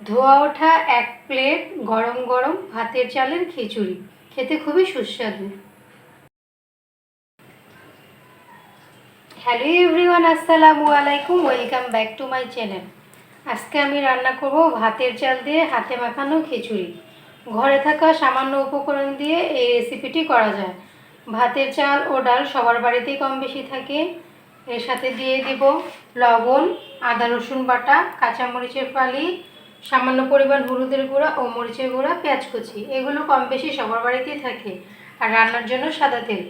ধোয়া ওঠা এক প্লেট গরম গরম ভাতের চালের খিচুড়ি খেতে খুবই সুস্বাদু। হ্যালো এভরিওয়ান, আসসালামু আলাইকুম, welcome back to my channel. আজকে আমি রান্না করব ভাতের চাল দিয়ে হাতে মাখানো খিচুড়ি। ঘরে থাকা সামান্য উপকরণ দিয়ে এই রেসিপিটি করা যায়। ভাতের চাল ও ডাল সবার বাড়িতেই কম বেশি থাকে। এর সাথে দিয়ে দিব লবণ, আদা রসুন বাটা, কাঁচামরিচের ফালি, সামান্য পরিমাণ হলুদের গুঁড়া ও মরিচের গুঁড়া, পেঁয়াজ কুচি। এগুলো কম বেশি সবার বাড়িতেই থাকে। আর রান্নার জন্য সাদা তেল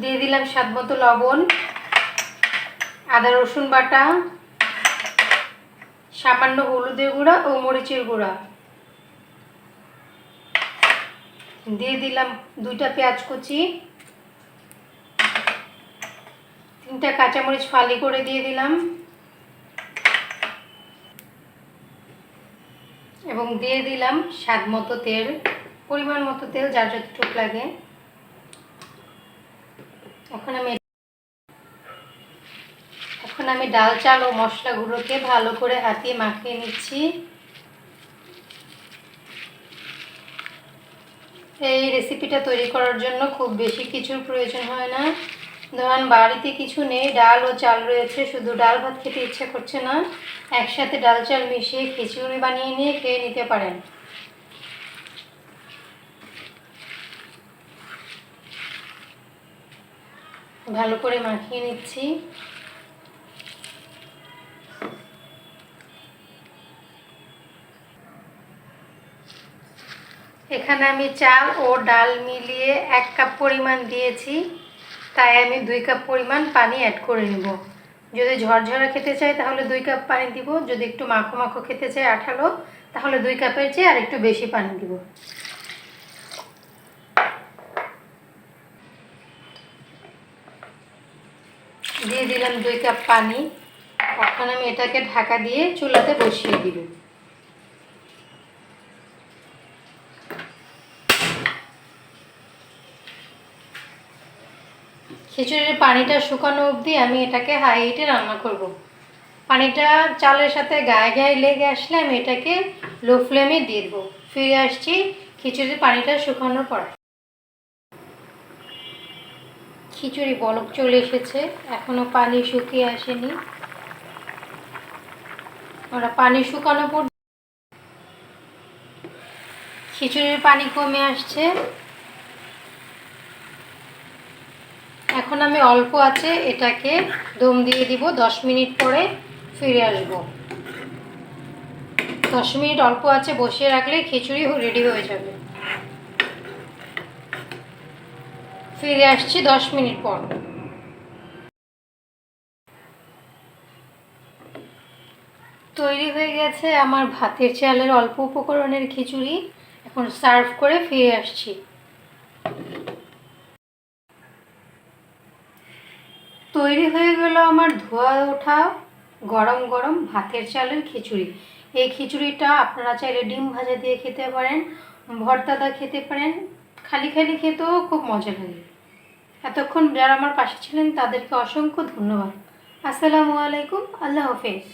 দিয়ে দিলাম, স্বাদ মতো লবণ, আদা রসুন বাটা, সামান্য হলুদের গুঁড়া ও মরিচের গুঁড়া, দিয়ে দিলাম 2টা পেঁয়াজ কুচি, 3টা কাঁচামরিচ ফালি করে দিয়ে দিলাম এবং দিয়ে দিলাম স্বাদ মতো তেল, পরিমাণ মতো তেল, যার যতটুকু লাগে। এখন আমি ডাল চাল ও মশলাগুলোকে ভালো করে হাতে মাখিয়ে নিচ্ছি। এই রেসিপিটা তৈরি করার জন্য খুব বেশি কিছুর প্রয়োজন হয় না। ধরেন বাড়িতে কিছু নেই, ডাল ও চাল রয়েছে, শুধু ডাল ভাত খেতে ইচ্ছা করছে না, একসাথে ডাল চাল মিশিয়ে খিচুড়ি বানিয়ে নিয়ে খেয়ে নিতে পারেন। ভালো করে মাখিয়ে নিচ্ছি। এখানে আমি চাল ও ডাল মিলিয়ে 1 কাপ পরিমাণ দিয়েছি, তাই আমি 2 কাপ পরিমাণ পানি অ্যাড করে নেব। যদি ঝরঝরা খেতে চাই তাহলে 2 কাপ পানি দিব, যদি একটু মাখো মাখো খেতে চাই আঠালো, তাহলে 2 কাপের চেয়ে আর একটু বেশি পানি দিব। দিয়ে দিলাম 2 কাপ পানি। এখন আমি এটাকে ঢাকা দিয়ে চুলাতে বসিয়ে দিব। খিচুড়ির পানিটা শুকানো অবধি আমি এটাকে হাই হিটে রান্না করব। পানিটা চালের সাথে গায়ে গায়ে লেগে আসলে আমি এটাকে লো ফ্লেমে দিয়ে দেবো। ফিরে আসছি খিচুড়ির পানিটা শুকানোর পর। খিচুড়ি বলক চলে এসেছে, এখনো পানি শুকিয়ে আসেনি। আমরা পানি শুকানো পর খিচুড়ির পানি কমে আসছে। এখন আমি অল্প আছে এটাকে দম দিয়ে দিব। 10 মিনিট পরে ফিরে আসব। 10 মিনিট অল্প আছে বসিয়ে রাখলে খিচুড়ি রেডি হয়ে যাবে। ফিরে আসছি 10 মিনিট পর। তৈরি হয়ে গেছে আমার ভাতের চালের অল্প উপকরণের খিচুড়ি। এখন সার্ভ করে ফিরে আসছি। তৈরি হয়ে গেল আমার ধোয়া ওঠা গরম গরম ভাতের চালের খিচুড়ি। এই খিচুড়িটা আপনারা চাইলে ডিম ভাজা দিয়ে খেতে পারেন, ভর্তা দিয়ে খেতে পারেন, খালি খালি খেতেও খুব মজা লাগে। এতক্ষণ যারা আমার পাশে ছিলেন তাদেরকে অসংখ্য ধন্যবাদ। আসসালামু আলাইকুম, আল্লাহ হাফেজ।